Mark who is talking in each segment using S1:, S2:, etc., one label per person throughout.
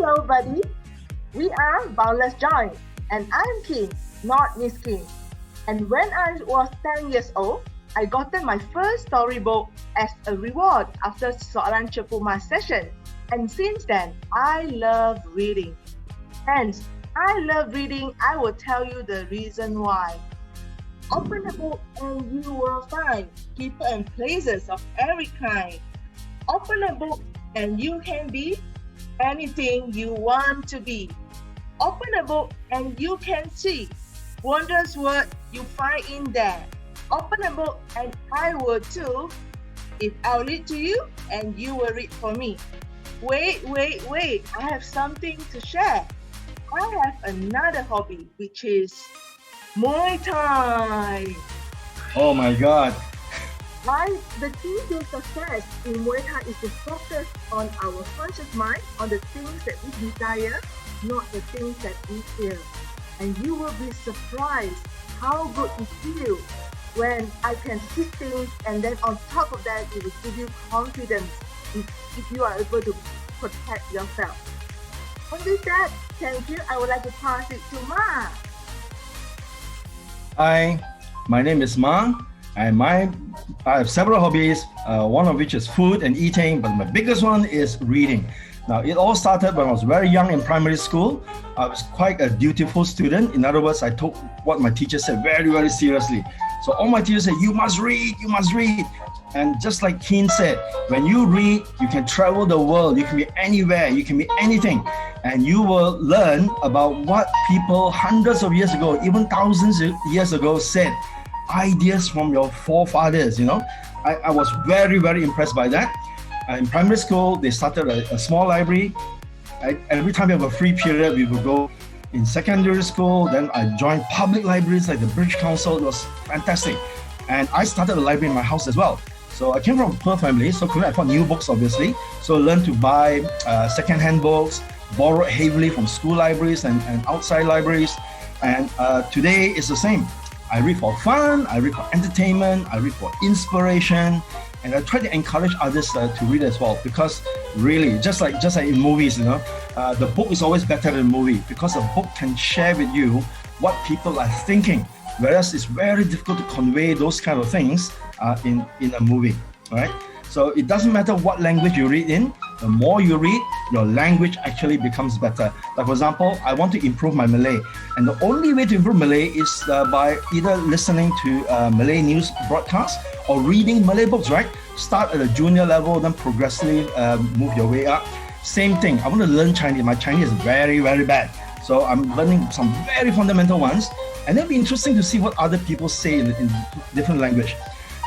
S1: Hello, buddy. We are Boundless Joy, and I'm Keane, not Miss Keane. And when I was 10 years old, I got my first storybook as a reward after soalan Cepuma session. And since then, I love reading. Hence, I love reading. I will tell you the reason why. Open a book and you will find people and places of every kind. Open a book and you can be anything you want to be. Open a book and you can see wondrous words you find in there. Open a book and I will too. If I'll read to you and you will read for me. Wait. I have something to share. I have another hobby, which is Muay Thai.
S2: Oh my God.
S1: Right? The key to success in Muay Thai is to focus on our conscious mind, on the things that we desire, not the things that we fear. And you will be surprised how good it feels when I can see things, and then on top of that, it will give you confidence if you are able to protect yourself. And with that, thank you. I would like to pass it to Ma.
S2: Hi, my name is Ma, and I have several hobbies, one of which is food and eating, but my biggest one is reading. Now, it all started when I was very young in primary school. I was quite a dutiful student. In other words, I took what my teacher said very, very seriously. So all my teachers said, you must read. And just like Keane said, when you read, you can travel the world. You can be anywhere. You can be anything. And you will learn about what people hundreds of years ago, even thousands of years ago said. Ideas from your forefathers, I was very, very impressed by that. In primary school, they started a small library. Every time we have a free period, we would go. In secondary school, then I joined public libraries like the British Council. It was fantastic. And I started a library in my house as well. So I came from a poor family, so couldn't afford new books, obviously. So I learned to buy second-hand books, borrowed heavily from school libraries and outside libraries. And today it's the same. I read for fun, I read for entertainment, I read for inspiration, and I try to encourage others to read as well, because really, just like in movies, the book is always better than the movie, because a book can share with you what people are thinking, whereas it's very difficult to convey those kind of things in a movie, right? So it doesn't matter what language you read in, the more you read, your language actually becomes better. Like for example, I want to improve my Malay, and the only way to improve Malay is by either listening to Malay news broadcasts or reading Malay books, right? Start at a junior level, then progressively move your way up. Same thing, I want to learn Chinese. My Chinese is very, very bad. So I'm learning some very fundamental ones, and it'll be interesting to see what other people say in different language.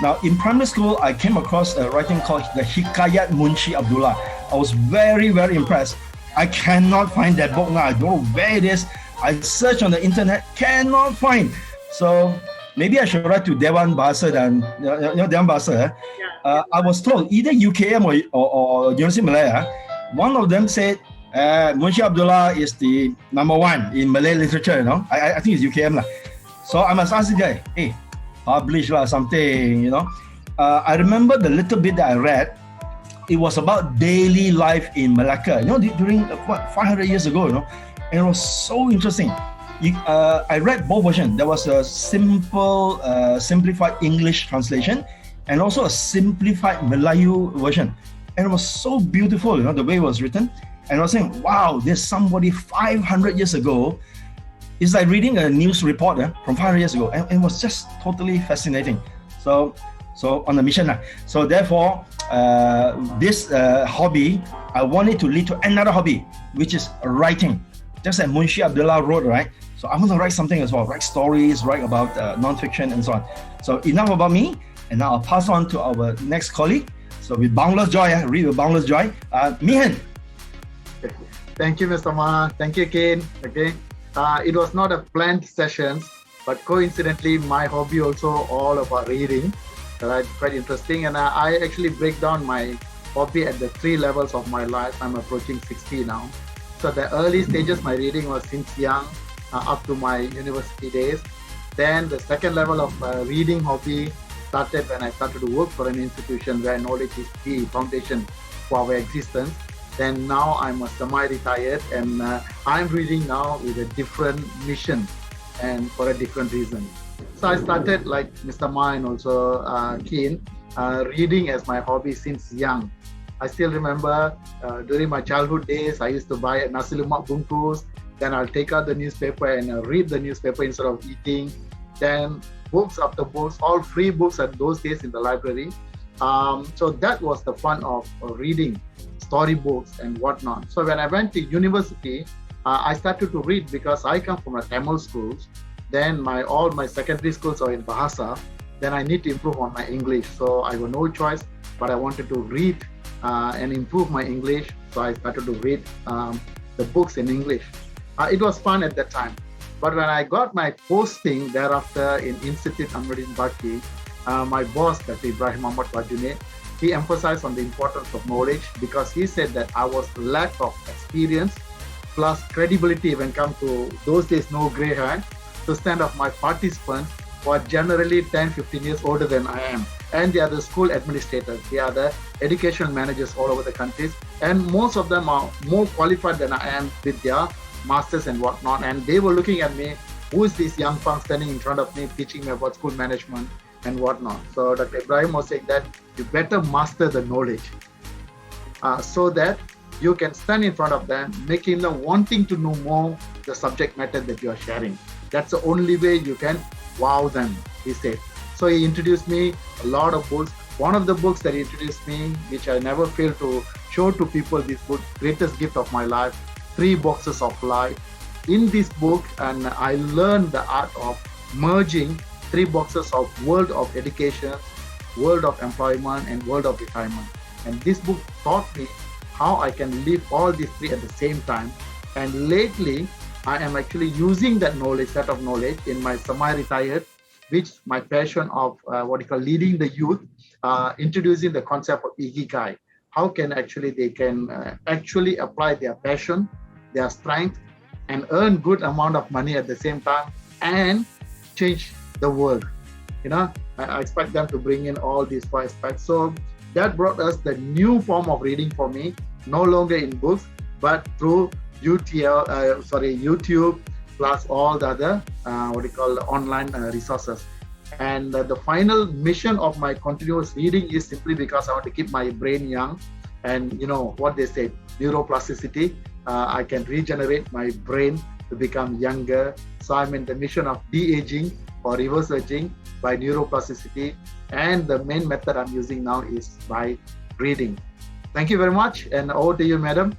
S2: Now, in primary school, I came across a writing called the Hikayat Munshi Abdullah. I was very, very impressed. I cannot find that book now. I don't know where it is. I searched on the internet, cannot find. So maybe I should write to Dewan Bahasa dan Dewan Bahasa. I was told either UKM or University Malaya. One of them said Munshi Abdullah is the number one in Malay literature. I think it's UKM lah. So I must ask the guy, hey, publish something, I remember the little bit that I read. It was about daily life in Malacca, during 500 years ago, and it was so interesting. I read both versions. There was a simple, simplified English translation, and also a simplified Melayu version, and it was so beautiful, the way it was written. And I was saying, wow, there's somebody 500 years ago. It's like reading a news report from 500 years ago, and it was just totally fascinating. So on a mission. So therefore, this hobby, I want it to lead to another hobby, which is writing. Just like Munshi Abdullah wrote, right? So I want to write something as well, write stories, write about non-fiction and so on. So enough about me, and now I'll pass on to our next colleague. So with Boundless Joy, read with Boundless Joy, Mehan.
S3: Thank you, Mr. Ma. Thank you, Keane. Okay. It was not a planned session, but coincidentally, my hobby also all about reading. That's quite interesting, and I actually break down my hobby at the 3 levels of my life. I'm approaching 60 now. So the early stages, my reading was since young, up to my university days. Then the second level of reading hobby started when I started to work for an institution where knowledge is the foundation for our existence. Then now I'm a semi-retired, and I'm reading now with a different mission and for a different reason. So I started, like Mr. Ma and also Keane, reading as my hobby since young. I still remember during my childhood days, I used to buy a nasi lemak bungkus. Then I'll take out the newspaper and read the newspaper instead of eating. Then books after books, all free books at those days in the library. So that was the fun of reading storybooks and whatnot. So when I went to university, I started to read because I come from a Tamil schools. Then all my secondary schools are in Bahasa. Then I need to improve on my English. So I got no choice, but I wanted to read and improve my English. So I started to read the books in English. It was fun at that time. But when I got my posting thereafter in Institute Amruddin Baki, my boss, Dr. Ibrahim Ahmad Bajune, he emphasized on the importance of knowledge because he said that I was lack of experience plus credibility when it comes to those days no grey hair to stand up my participants who are generally 10-15 years older than I am. And they are the school administrators. They are the education managers all over the countries. And most of them are more qualified than I am with their masters and whatnot. And they were looking at me, who is this young punk standing in front of me teaching me about school management and whatnot. So Dr. Ibrahim was saying that you better master the knowledge so that you can stand in front of them, making them wanting to know more the subject matter that you are sharing. That's the only way you can wow them, he said. So he introduced me a lot of books. One of the books that he introduced me, which I never fail to show to people, this book, greatest gift of my life, 3 Boxes of Life. In this book, and I learned the art of merging 3 boxes of world of education, world of employment, and world of retirement. And this book taught me how I can live all these 3 at the same time. And lately, I am actually using that knowledge, set of knowledge in my semi-retired, which my passion of leading the youth, introducing the concept of Ikigai. How can actually they can actually apply their passion, their strength, and earn good amount of money at the same time and change the world. I expect them to bring in all these 4 aspects. So that brought us the new form of reading for me, no longer in books, but through YouTube, plus all the other online resources. And the final mission of my continuous reading is simply because I want to keep my brain young. And what they say, neuroplasticity, I can regenerate my brain to become younger. So I'm in the mission of de-aging or reverse aging by neuroplasticity. And the main method I'm using now is by reading. Thank you very much. And over to you, madam.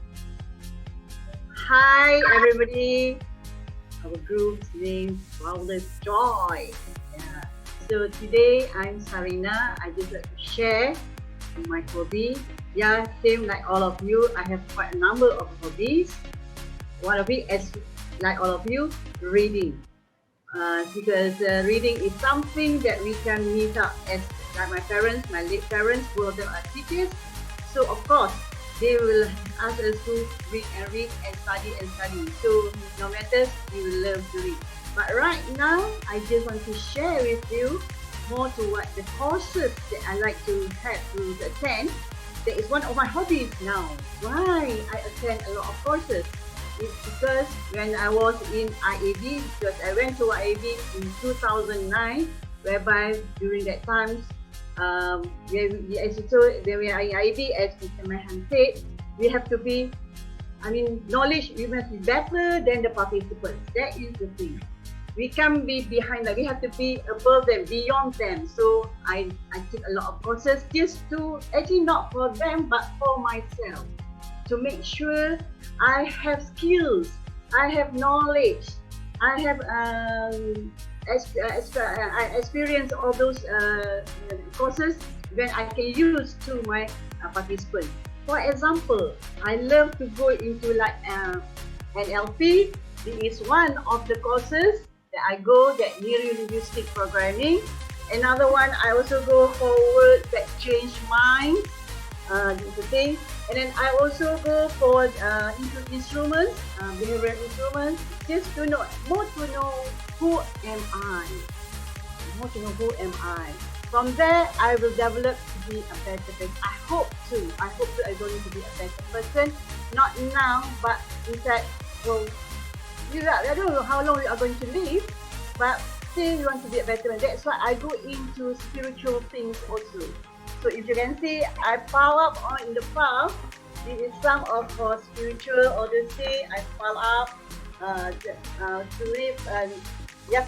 S4: Hi, everybody. Our group's name is Boundless Joy. Yeah. So today I'm Sarina. I just like to share my hobby. Yeah, same like all of you. I have quite a number of hobbies. One of it, as like all of you, reading. Because reading is something that we can meet up as like my parents, my late parents, both of them are teachers. So of course, they will ask us to read and study. So no matter, we will learn to read. But right now, I just want to share with you more to what the courses that I like to have to attend. That is one of my hobbies now. Why I attend a lot of courses? It's because when I was in IAB, because I went to IAB in 2009, whereby during that time, as you told, when we are in IAB, as Mr. Mehan said, we have to be, knowledge, we must be better than the participants. That is the thing. We can't be behind them. We have to be above them, beyond them. So I take a lot of courses just to, actually not for them, but for myself. To make sure I have skills, I have knowledge, I have experience all those courses when I can use to my participants. For example, I love to go into like NLP. It is one of the courses that I go, that neuro-linguistic programming. Another one, I also go for words that change minds. That's the thing. And then I also go for into instruments, behavioral instruments, just to know, more to know who am I. More to know who am I. From there, I will develop be a better person. I hope to. I'm going to be a better person. Not now, but in fact, well, I don't know how long we are going to live, but still we want to be a better person. That's why I go into spiritual things also. So if you can see, I pile up in the farm. This is some of our spiritual odyssey. I pile up to live and I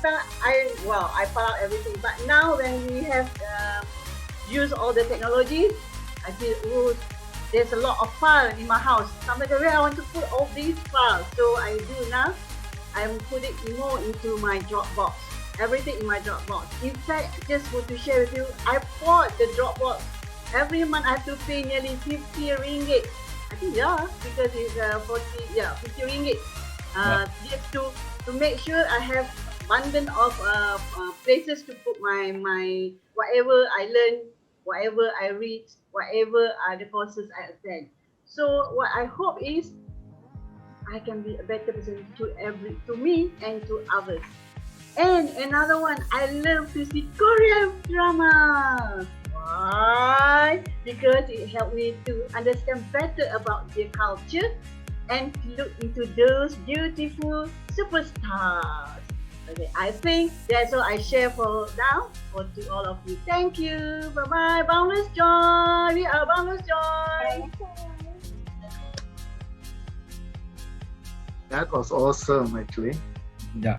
S4: pile out everything. But now when we have used all the technology, I feel there's a lot of files in my house. Sometimes where I want to put all these files. So I do now. I'm putting more into my Dropbox. Everything in my Dropbox. In fact, just want to share with you, I bought the Dropbox. Every month I have to pay nearly 50 ringgit. I think because it's 50 ringgit. Just to make sure I have abundant of places to put my whatever I learn, whatever I read, whatever are the courses I attend. So what I hope is I can be a better person to me and to others. And another one, I love to see Korean drama. Why? Because it helped me to understand better about their culture and to look into those beautiful superstars. Okay, I think that's all I share for now to all of you. Thank you. Bye bye. Boundless Joy. We are Boundless Joy.
S3: That was awesome, actually.
S2: Yeah.